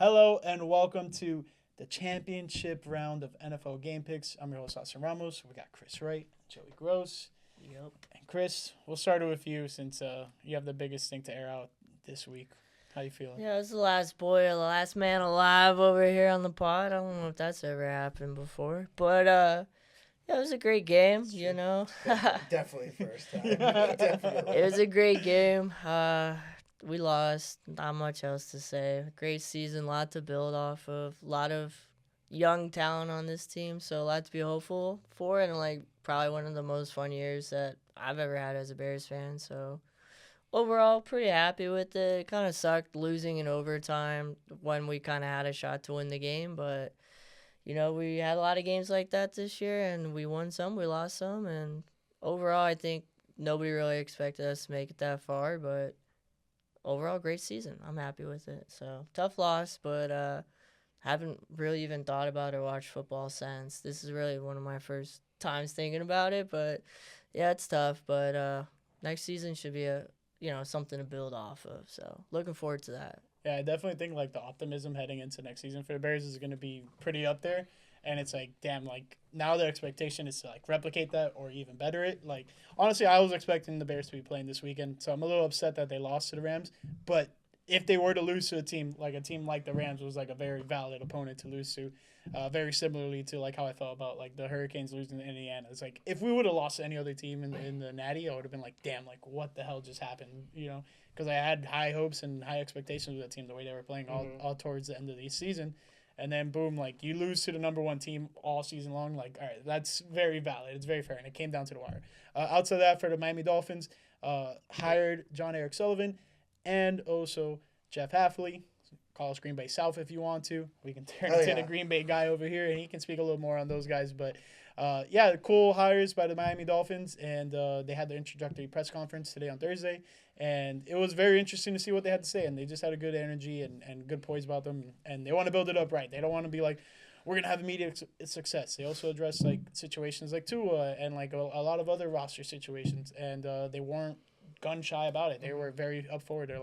Hello and welcome to the championship round of NFL Gamepicks. I'm your host, Austin Ramos. We got Chris Wright, Joey Gross. Yep. And Chris, we'll start it with you since you have the biggest thing to air out this week. How you feeling? Yeah, it's the last boy, the last man alive over here on the pod. I don't know if that's ever happened before, but yeah, it was a great game. Definitely first time. It was a great game. We lost. Not much else to say. Great season, lot to build off of. A lot of young talent on this team, so a lot to be hopeful for, and probably one of the most fun years that I've ever had as a Bears fan. So overall, pretty happy with it. It kind of sucked losing in overtime when we kind of had a shot to win the game, but we had a lot of games like that this year, and we won some, we lost some, and overall, I think nobody really expected us to make it that far, but overall, great season. I'm happy with it. So tough loss, but haven't really even thought about or watched football since. This is really one of my first times thinking about it, but yeah, it's tough. But next season should be something to build off of. So looking forward to that. Yeah, I definitely think the optimism heading into next season for the Bears is going to be pretty up there. And it's damn, now the expectation is to replicate that or even better it. Honestly, I was expecting the Bears to be playing this weekend, so I'm a little upset that they lost to the Rams. But if they were to lose to a team like the Rams was a very valid opponent to lose to, very similarly to how I felt about the Hurricanes losing to Indiana. It's if we would have lost to any other team in the Natty, I would have been damn, what the hell just happened, because I had high hopes and high expectations with that team the way they were playing all towards the end of the season. And then, boom, you lose to the number one team all season long. All right, that's very valid. It's very fair, and it came down to the wire. Outside of that, for the Miami Dolphins, hired John Eric Sullivan and also Jeff Hafley. Call us Green Bay South if you want to. We can turn into the Green Bay guy over here, and he can speak a little more on those guys. But, yeah, cool hires by the Miami Dolphins, and they had their introductory press conference today on Thursday. And it was very interesting to see what they had to say, and they just had a good energy and good poise about them, and they want to build it up right. They don't want to be we're going to have immediate success. They also address, situations like Tua and, a lot of other roster situations, and they weren't gun-shy about it. They were very up forward. They're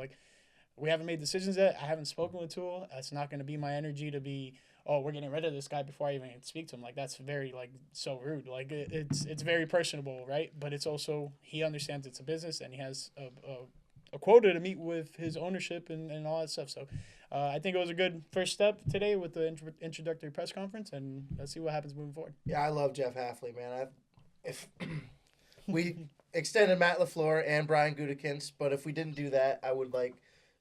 we haven't made decisions yet. I haven't spoken with Tua. That's not going to be my energy to be, oh, we're getting rid of this guy before I even speak to him. That's very, so rude. It's very personable, right? But it's also, he understands it's a business, and he has a quota to meet with his ownership and all that stuff. So I think it was a good first step today with the introductory press conference, and let's see what happens moving forward. Yeah, I love Jeff Hafley, man. If we extended Matt LaFleur and Brian Gutekunst, but if we didn't do that, I would like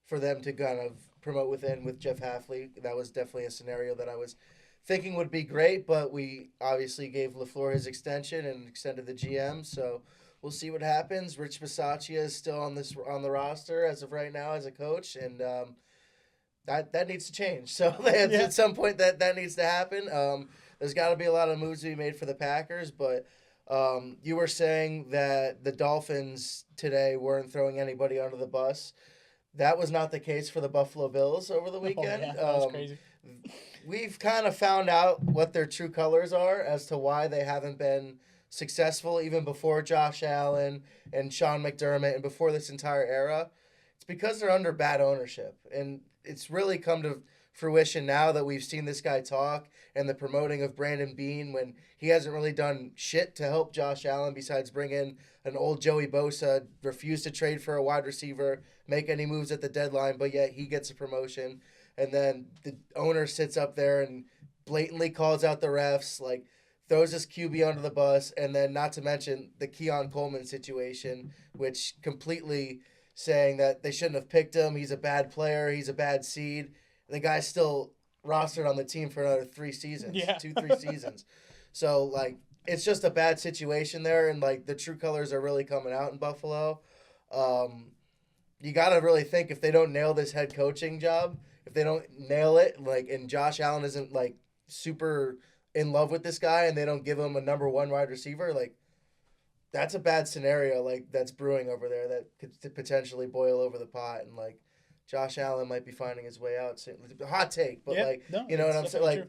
for them to kind of promote within with Jeff Hafley. That was definitely a scenario that I was thinking would be great, but we obviously gave LaFleur his extension and extended the GM, so we'll see what happens. Rich Bisaccia is still on the roster as of right now as a coach, and that needs to change. So at some point that needs to happen. There's got to be a lot of moves to be made for the Packers, but you were saying that the Dolphins today weren't throwing anybody under the bus. That was not the case for the Buffalo Bills over the weekend. Oh, yeah, that was crazy. We've kind of found out what their true colors are as to why they haven't been successful even before Josh Allen and Sean McDermott and before this entire era. It's because they're under bad ownership. And it's really come to fruition now that we've seen this guy talk and the promoting of Brandon Beane when he hasn't really done shit to help Josh Allen besides bring in an old Joey Bosa, refuse to trade for a wide receiver, make any moves at the deadline, but yet he gets a promotion. And then the owner sits up there and blatantly calls out the refs, throws his QB under the bus, and then not to mention the Keon Coleman situation, which completely saying that they shouldn't have picked him. He's a bad player. He's a bad seed. And the guy's still rostered on the team for another 3 seasons, 2-3 seasons. So, it's just a bad situation there, and, the true colors are really coming out in Buffalo. You got to really think if they don't nail this head coaching job, if they don't nail it, and Josh Allen isn't, super in love with this guy and they don't give him a number one wide receiver, that's a bad scenario, that's brewing over there that could potentially boil over the pot, and, Josh Allen might be finding his way out soon. Hot take, but, you know what I'm saying?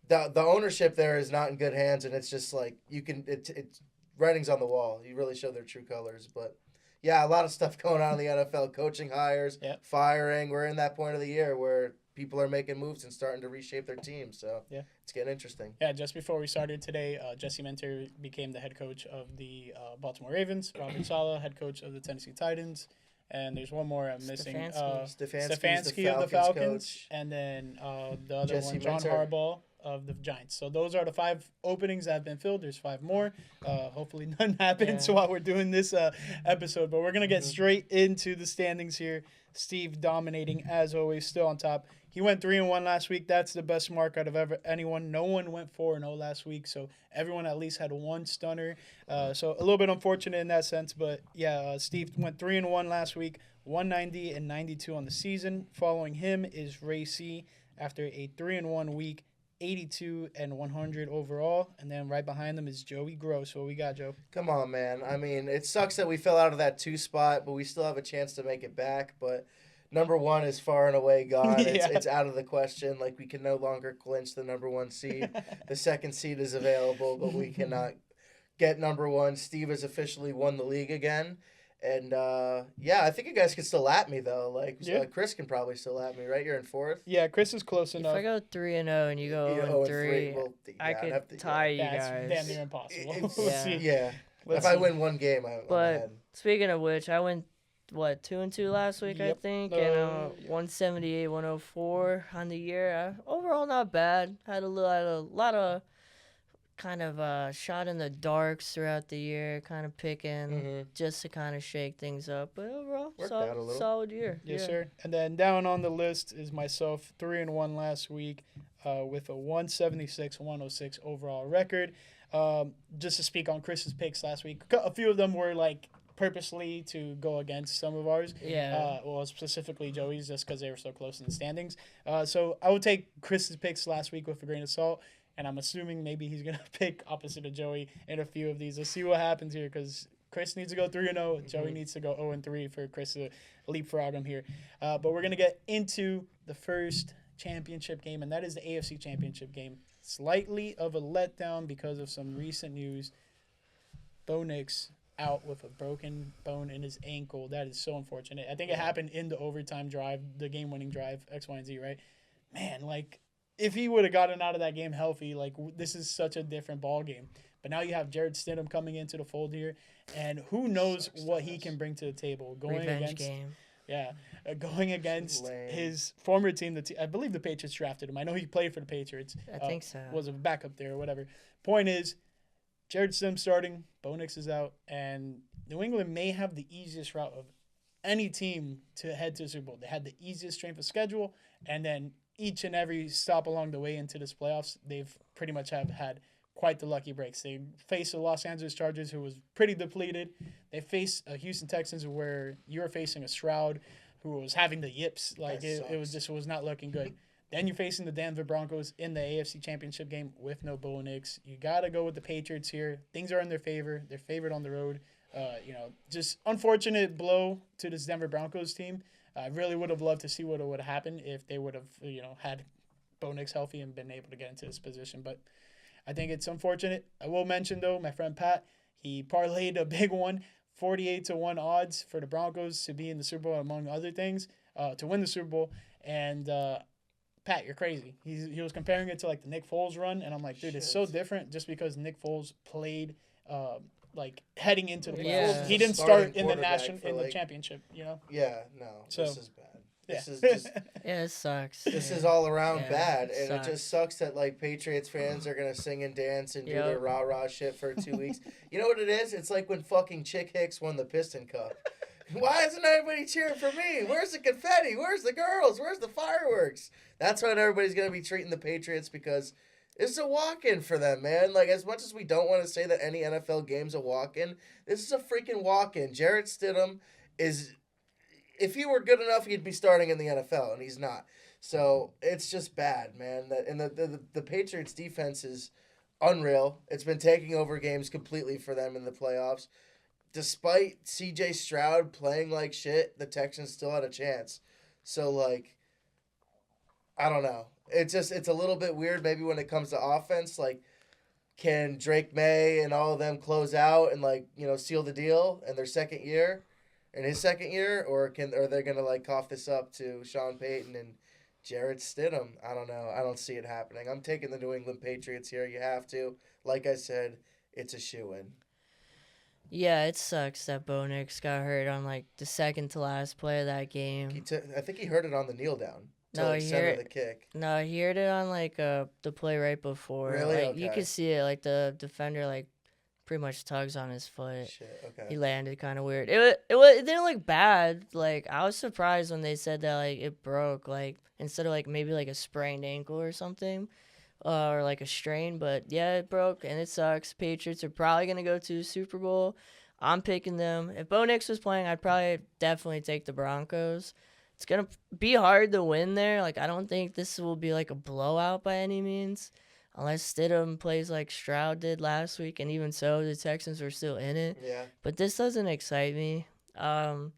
The ownership there is not in good hands, and it's just, it's writing's on the wall. You really show their true colors, but yeah, a lot of stuff going on in the NFL. Coaching hires, firing. We're in that point of the year where people are making moves and starting to reshape their team. So Yeah. it's getting interesting. Yeah, just before we started today, Jesse Minter became the head coach of the Baltimore Ravens. Robert Saleh, head coach of the Tennessee Titans. And there's one more I'm missing. Stefanski's of the Falcons. coach. And then the other Jesse one, John Minter. Harbaugh of the Giants. So those are the 5 openings that have been filled. There's 5 more. Hopefully none happens while we're doing this episode. But we're going to get straight into the standings here. Steve dominating, as always, still on top. He went 3-1 last week. That's the best mark out of anyone. No one went 4-0 last week, so everyone at least had one stunner. So a little bit unfortunate in that sense, but yeah, Steve went 3-1 last week, 190 and 92 on the season. Following him is Ray C after a 3-1 week, 82 and 100 overall, and then right behind them is Joey Gross. What we got, Joe? Come on, man. I mean, it sucks that we fell out of that 2 spot, but we still have a chance to make it back. But number 1 is far and away gone. Yeah. It's out of the question. Like, we can no longer clinch the number 1 seed. The 2nd seed is available, but we cannot get number 1. Steve has officially won the league again. And, yeah, I think you guys can still at me, though. Like, Chris can probably still at me, right? You're in 4th? Yeah, Chris is close enough. If I go 3-0 and you go 0-3, well, I could tie you That's guys. damn near impossible. Yeah. Yeah. Let's If I see. win 1 game, I'm ahead. Speaking of which, I went 2-2 last week, I Yep. think, and 178, 104 on the year. Overall, not bad. Had a lot of kind of shot in the darks throughout the year, kind of picking just to kind of shake things up. But overall, Worked out a little. solid year. Yes, yeah. sir. And then down on the list is myself, 3-1 last week, with a 176, 106 overall record. Just to speak on Chris's picks last week, a few of them were like purposely to go against some of ours. Yeah. Well, specifically Joey's, just because they were so close in the standings. So I would take Chris's picks last week with a grain of salt. And I'm assuming maybe he's going to pick opposite of Joey in a few of these. Let's see what happens here, because Chris needs to go 3-0. Joey needs to go 0-3 for Chris to leapfrog him here. But we're going to get into the first championship game, and that is the AFC championship game. Slightly of a letdown because of some recent news. Bo Nix out with a broken bone in his ankle. That is so unfortunate. I think it happened in the overtime drive, the game-winning drive, X, Y, and Z, right? Man, like, if he would have gotten out of that game healthy, like, this is such a different ball game. But now you have Jared Stidham coming into the fold here, and who knows what he can bring to the table. Revenge game. Yeah, going against Lame. his former team. I believe the Patriots drafted him. I know he played for the Patriots. I think so. Was a backup there or whatever. Point is, Jared Stidham starting, Bo Nix is out, and New England may have the easiest route of any team to head to the Super Bowl. They had the easiest strength of schedule, and then each and every stop along the way into this playoffs, they've pretty much have had quite the lucky breaks. They faced the Los Angeles Chargers, who was pretty depleted. They faced a Houston Texans, where you were facing a Stroud, who was having the yips. Like, it was not looking good. Then you're facing the Denver Broncos in the AFC Championship game with no Bo Nix. You got to go with the Patriots here. Things are in their favor. They're favored on the road. Just unfortunate blow to this Denver Broncos team. I really would have loved to see what would have happened if they would have, had Bo Nix healthy and been able to get into this position. But I think it's unfortunate. I will mention, though, my friend Pat, he parlayed a big one, 48-1 odds for the Broncos to be in the Super Bowl, among other things, to win the Super Bowl. And Pat, you're crazy. He was comparing it to like the Nick Foles run, and I'm like, dude, it's so different just because Nick Foles played heading into the playoffs. Yeah. He didn't Starting start in the quarterback the championship, Yeah, no, So- this is bad. This Yeah. is just Yeah, it sucks. this yeah. is all around Yeah, bad, it and sucks. it just sucks that like Patriots fans are gonna sing and dance and do their rah rah shit for 2 weeks. You know what it is? It's like when fucking Chick Hicks won the Piston Cup. Why isn't everybody cheering for me? Where's the confetti? Where's the girls? Where's the fireworks? That's when everybody's gonna be treating the Patriots, because it's a walk-in for them, man. Like, as much as we don't want to say that any NFL game's a walk-in, this is a freaking walk-in. Jarrett Stidham is, if he were good enough, he'd be starting in the NFL, and he's not. So it's just bad, man. And the Patriots defense is unreal. It's been taking over games completely for them in the playoffs. Despite C.J. Stroud playing like shit, the Texans still had a chance. So, like, I don't know. It's a little bit weird maybe when it comes to offense. Like, can Drake May and all of them close out and, like, seal the deal in his second year, or are they gonna like cough this up to Sean Payton and Jarrett Stidham. I don't know. I don't see it happening. I'm taking the New England Patriots here. You have to. Like I said, it's a shoo-in. Yeah, it sucks that Bo Nix got hurt on like the second to last play of that game. I think he heard it on the kneel down. No, He centered the kick. No, he heard it on like the play right before. Really? Like you Okay. could see it. Like the defender like pretty much tugs on his foot. Shit. Okay. He landed kind of weird. It didn't look bad. Like I was surprised when they said that like it broke. Like instead of like maybe like a sprained ankle or something, or like a strain. But yeah, it broke and it sucks. Patriots are probably gonna go to the Super Bowl. I'm picking them. If Bo Nix was playing, I'd probably definitely take the Broncos. It's gonna be hard to win there. Like I don't think this will be like a blowout by any means. Unless Stidham plays like Stroud did last week, and even so, the Texans were still in it. Yeah. But this doesn't excite me. I'm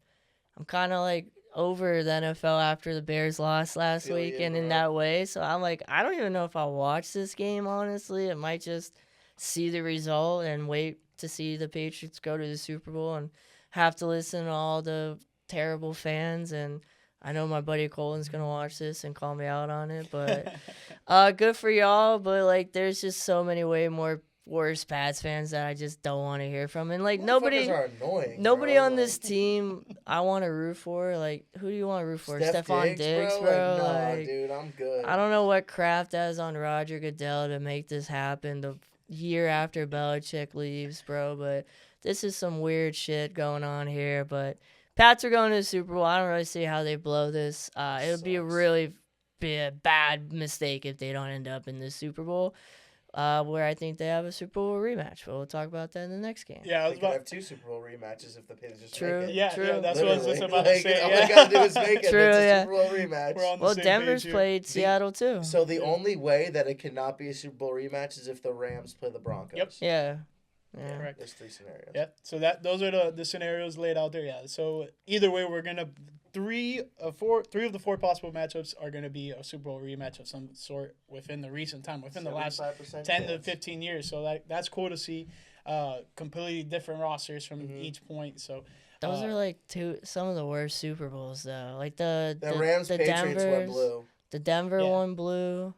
kind of like over the NFL after the Bears lost last Feel week, you, and in bro. that way. So I'm like, I don't even know if I'll watch this game, honestly. I might just see the result and wait to see the Patriots go to the Super Bowl and have to listen to all the terrible fans. And I know my buddy Colin's going to watch this and call me out on it, but good for y'all. But like, there's just so many way more worse Pats fans that I just don't want to hear from. And like Motherfuckers are annoying, nobody bro. on this team I want to root for. Like, who do you want to root for? Steph Stephon Diggs, bro. Like, nah, Like, dude, I'm good. I don't know what Kraft has on Roger Goodell to make this happen the year after Belichick leaves, bro. But this is some weird shit going on here. But Pats are going to the Super Bowl. I don't really see how they blow this. It would be a really bad mistake if they don't end up in the Super Bowl. Where I think they have a Super Bowl rematch. But we'll talk about that in the next game. Yeah, I They was could about. have 2 Super Bowl rematches if the Patriots just True. make it. Yeah, True. yeah, that's what I was just about to say. All Yeah. they gotta do is make it. True, It's a yeah. Super Bowl rematch. We're on the Well, same Denver's page here. played Seattle too. So the only way that it cannot be a Super Bowl rematch is if the Rams play the Broncos. Yep. Yeah. Correct. There's 3 scenarios. Yeah. So those are the scenarios laid out there. Yeah. So either way, we're gonna three of the 4 possible matchups are gonna be a Super Bowl rematch of some sort within the recent time, within the last 75% 10 to chance. 15 years. So that's cool to see. Completely different rosters from each point. So Those are like some of the worst Super Bowls though. Like the Rams Patriots went blue. The Denver Yeah. one blue.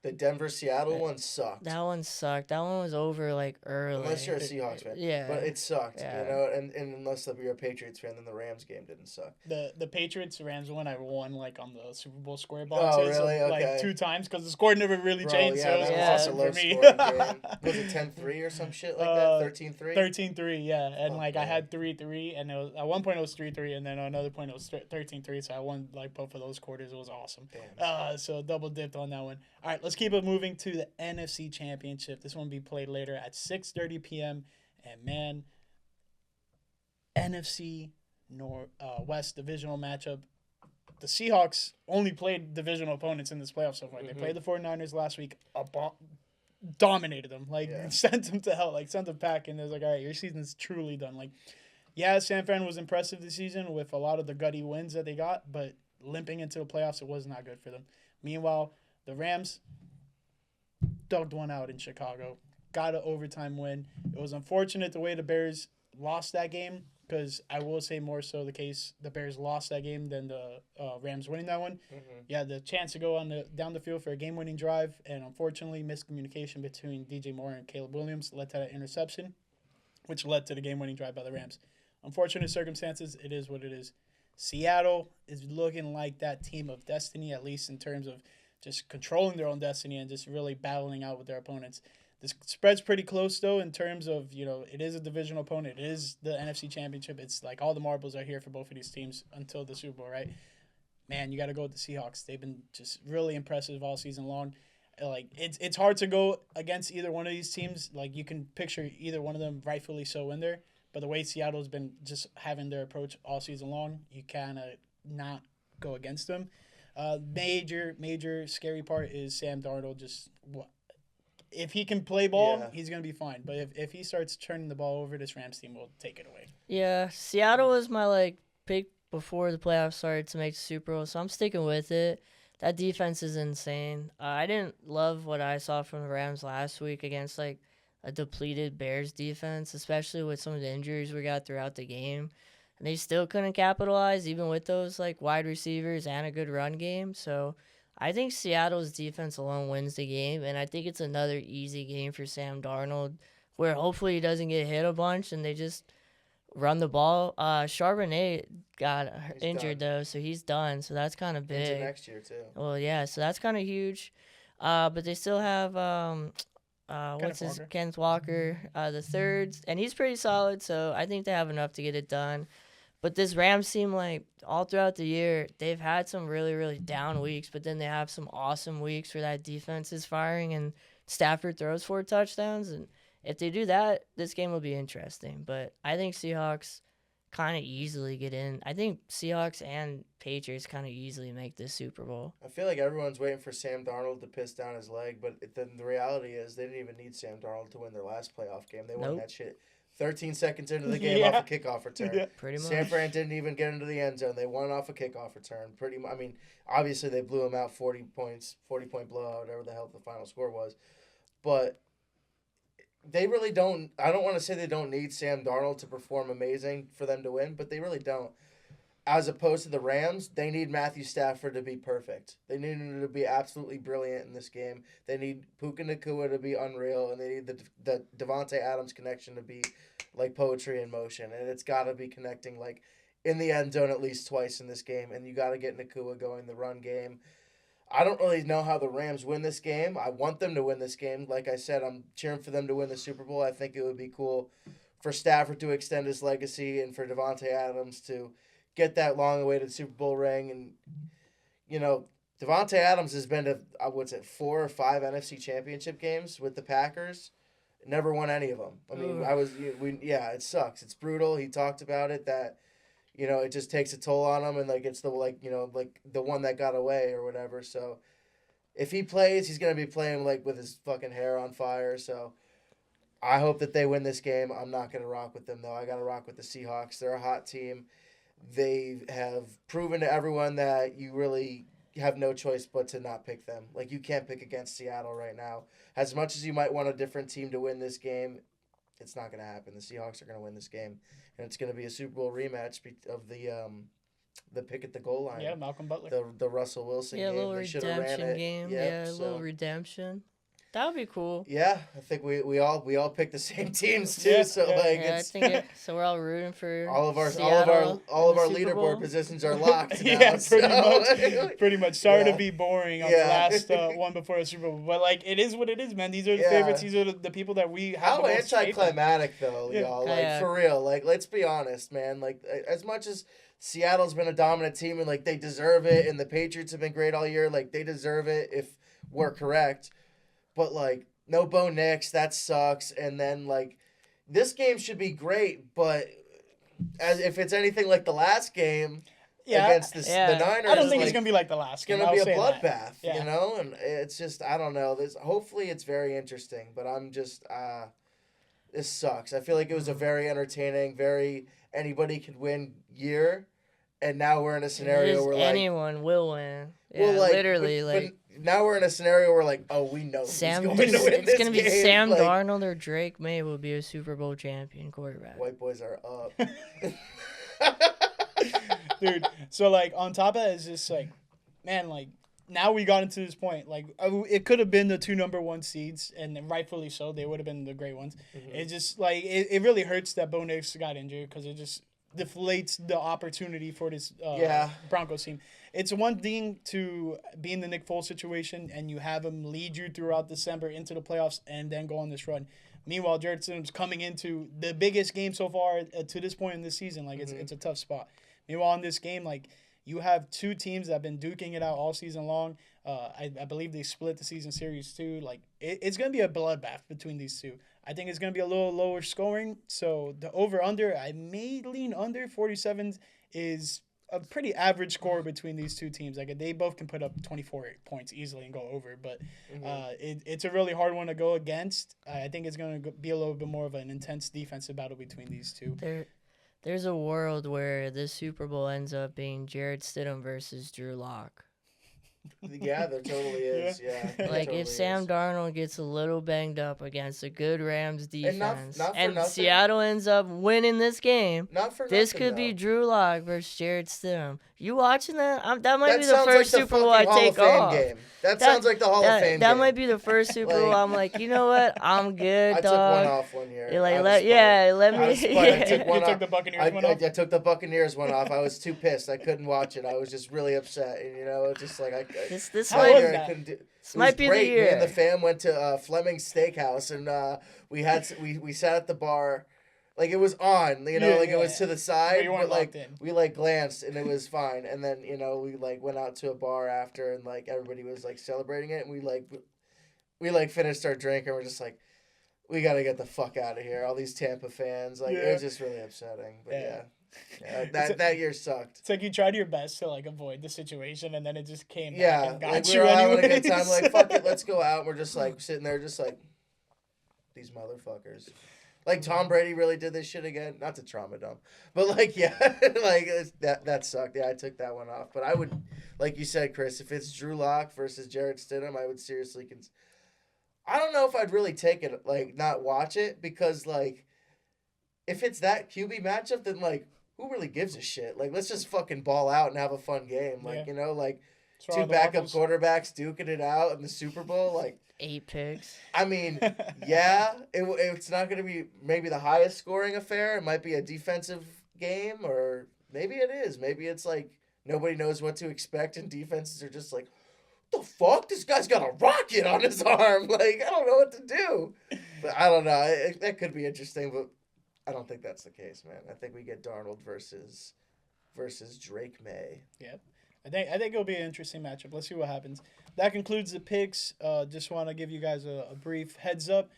The Denver Seattle one sucked. That one sucked. That one was over like early. Unless you're a Seahawks fan. Yeah. But it sucked. Yeah. You know, and unless you're a Patriots fan, then the Rams game didn't suck. the Patriots Rams one I won like on the Super Bowl square boxes really? like Okay. 2 times because the score never really Bro, changed. yeah, So it was that was awesome a low for me. scoring game. Was it 10-3 or some shit like that? 13-3? 13-3, yeah. And Fuck, like I man. had 3-3 and it was, at one point it was 3-3 and then at another point it was 13-3, so I won like both of those quarters. It was awesome. Damn. So double dipped on that one. All right, let's keep it moving to the NFC Championship. This one will be played later at 6:30 p.m. And man, NFC West divisional matchup. The Seahawks only played divisional opponents in this playoff so far. They played the 49ers last week, dominated them, sent them to hell, sent them packing. It was like, all right, your season's truly done. Like, yeah, San Fran was impressive this season with a lot of the gutty wins that they got, but limping into the playoffs, it was not good for them. Meanwhile, the Rams dug one out in Chicago, got an overtime win. It was unfortunate the way the Bears lost that game, because I will say more so the case the Bears lost that game than the Rams winning that one. Yeah, the chance to go down the field for a game-winning drive, and unfortunately miscommunication between DJ Moore and Caleb Williams led to that interception, which led to the game-winning drive by the Rams. Unfortunate circumstances, it is what it is. Seattle is looking like that team of destiny, at least in terms of just controlling their own destiny and just really battling out with their opponents. The spread's pretty close, though, in terms of, it is a divisional opponent. It is the NFC Championship. It's like all the marbles are here for both of these teams until the Super Bowl, right? Man, you got to go with the Seahawks. They've been just really impressive all season long. Like, it's hard to go against either one of these teams. Like, you can picture either one of them rightfully so in there. But the way Seattle's been just having their approach all season long, you kind of not go against them. Major scary part is Sam Darnold. If he can play ball, he's going to be fine. But if he starts turning the ball over, this Rams team will take it away. Yeah, Seattle was my pick before the playoffs started to make the Super Bowl, so I'm sticking with it. That defense is insane. I didn't love what I saw from the Rams last week against a depleted Bears defense, especially with some of the injuries we got throughout the game. And they still couldn't capitalize, even with those wide receivers and a good run game. So I think Seattle's defense alone wins the game, and I think it's another easy game for Sam Darnold, where hopefully he doesn't get hit a bunch and they just run the ball. Charbonnet got injured though, so he's done. So that's kind of big. Into next year too. Well, yeah, so that's kind of huge. But they still have Kenneth Walker, the third, and he's pretty solid. So I think they have enough to get it done. But this Rams team, like all throughout the year, they've had some really, really down weeks, but then they have some awesome weeks where that defense is firing and Stafford throws 4 touchdowns. And if they do that, this game will be interesting. But I think Seahawks kind of easily get in. I think Seahawks and Patriots kind of easily make this Super Bowl. I feel like everyone's waiting for Sam Darnold to piss down his leg, but then the reality is they didn't even need Sam Darnold to win their last playoff game. They won that shit 13 seconds into the game off a kickoff return. Yeah. Pretty much. San Fran didn't even get into the end zone. They won off a kickoff return. I mean, obviously they blew him out 40 points, 40-point blowout, whatever the hell the final score was. But they really don't. I don't want to say they don't need Sam Darnold to perform amazing for them to win, but they really don't. As opposed to the Rams, they need Matthew Stafford to be perfect. They need him to be absolutely brilliant in this game. They need Puka Nacua to be unreal, and they need the Devontae Adams connection to be like poetry in motion. And it's got to be connecting like in the end zone at least twice in this game, and you got to get Nacua going the run game. I don't really know how the Rams win this game. I want them to win this game. Like I said, I'm cheering for them to win the Super Bowl. I think it would be cool for Stafford to extend his legacy and for Devontae Adams to get that long-awaited Super Bowl ring. And, you know, Devontae Adams has been to, 4 or 5 NFC Championship games with the Packers. Never won any of them. I mean, it sucks. It's brutal. He talked about it that, you know, it just takes a toll on him, and, like, it's the, like, you know, like, the one that got away or whatever. So, if he plays, he's going to be playing, like, with his fucking hair on fire. So, I hope that they win this game. I'm not going to rock with them, though. I got to rock with the Seahawks. They're a hot team. They have proven to everyone that you really have no choice but to not pick them. Like, you can't pick against Seattle right now. As much as you might want a different team to win this game, it's not going to happen. The Seahawks are going to win this game. And it's going to be a Super Bowl rematch of the pick at the goal line. Yeah, Malcolm Butler. The Russell Wilson game. Yeah, a little They redemption game. Yep, a little redemption. That would be cool. Yeah, I think we all picked the same teams too. So we're all rooting for all of our Seattle leaderboard positions are locked. Now, Yeah, so. pretty much. Sorry to be boring on the last one before the Super Bowl, but like it is what it is, man. These are the favorites. These are the people that we have. How anticlimactic though, y'all. Like for real. Like let's be honest, man. Like as much as Seattle's been a dominant team and like they deserve it, and the Patriots have been great all year, like they deserve it if we're correct. But, like, no Bo Nix, that sucks. And then, like, this game should be great, but if it's anything like the last game against the Niners, I don't think it's going to be like the last game. It's going to be a bloodbath, you know? And it's just, I don't know. Hopefully it's very interesting, but I'm just, this sucks. I feel like it was a very entertaining, very anybody could win year, and now we're in a scenario where, like... anyone will win. Yeah, well, literally, but now we're in a scenario where, like, we know who's going to win this game. It's going to be Sam Darnold or Drake May will be a Super Bowl champion quarterback. White boys are up. Dude, so, like, on top of that, it's just, like, man, like, now we got into this point. Like, it could have been the 2 number 1 seeds, and rightfully so. They would have been the great ones. Mm-hmm. It just, like, it really hurts that Bo Nix got injured because it just deflates the opportunity for this Broncos team. It's one thing to be in the Nick Foles situation and you have him lead you throughout December into the playoffs and then go on this run. Meanwhile, Jared Stidham's coming into the biggest game so far to this point in the season. Like, it's a tough spot. Meanwhile, in this game, like, you have 2 teams that have been duking it out all season long. I believe they split the season series too. Like, it's going to be a bloodbath between these two. I think it's going to be a little lower scoring. So the over-under, I may lean under. 47 is a pretty average score between these two teams. Like, they both can put up 24 points easily and go over. But it's a really hard one to go against. I think it's going to be a little bit more of an intense defensive battle between these two. There's a world where this Super Bowl ends up being Jared Stidham versus Drew Lock. Yeah, there totally is. Yeah. There Like totally if Sam is. Darnold gets a little banged up against a good Rams And defense, not for and nothing. Seattle ends up winning this game, Not for this nothing, could be though. Drew Lock versus Jared Stidham. You watching that? That might That be the sounds like first the Super Bowl fucking I Hall take of Fame off. game. That sounds like the Hall of Fame That game. might be the first Super Bowl. Like, I'm like, you know what? I'm good, I took dog. one off one year. You're like, Out of let spite. me. Out of spite, I took Yeah. one You took off. the Buccaneers one off? I took the Buccaneers one off. I was too pissed. I couldn't watch it. I was just really upset. And, just like This How might was year I that? couldn't do. this It might was be great. the year. Me and the fam went to Fleming's Steakhouse, and we sat at the bar, like it was on, it was to the side, But you weren't but like locked in. we like glanced and it was fine, and then we like went out to a bar after, and like everybody was like celebrating it, and we finished our drink, and we're just like, we gotta get the fuck out of here. All these Tampa fans, like it was just really upsetting, but Yeah. that year sucked. It's like you tried your best to like avoid the situation, and then it just came back Yeah, and got like we you were all having a anyways. good time. Like fuck it, let's go out. We're just like sitting there, just like these motherfuckers. Like Tom Brady really did this shit again. Not to trauma dump, but like that sucked. Yeah, I took that one off. But I would, like you said, Chris, if it's Drew Lock versus Jarrett Stidham, I would seriously I don't know if I'd really take it, like not watch it, because like if it's that QB matchup, then like who really gives a shit? Like let's just fucking ball out and have a fun game. Like like For two all the backup waffles. quarterbacks duking it out in the Super Bowl, like. 8 picks. I mean, yeah, it's not going to be maybe the highest scoring affair. It might be a defensive game, or maybe it is. Maybe it's like nobody knows what to expect, and defenses are just like, what the fuck? This guy's got a rocket on his arm. Like, I don't know what to do. But I don't know. That could be interesting, but I don't think that's the case, man. I think we get Darnold versus Drake May. Yep. I think it'll be an interesting matchup. Let's see what happens. That concludes the picks. Just want to give you guys a brief heads up.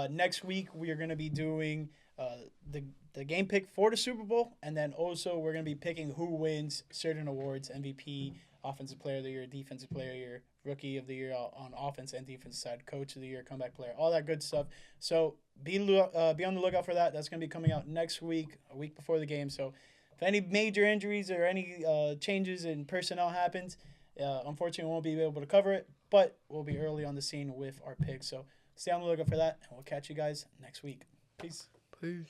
Next week we are going to be doing the game pick for the Super Bowl, and then also we're going to be picking who wins certain awards: MVP, Offensive Player of the Year, Defensive Player of the Year, Rookie of the Year on offense and defense side, Coach of the Year, Comeback Player, all that good stuff. So be on the lookout for that. That's going to be coming out next week, a week before the game. So if any major injuries or any changes in personnel happens, unfortunately, we won't be able to cover it, but we'll be early on the scene with our picks. So stay on the lookout for that, and we'll catch you guys next week. Peace. Peace.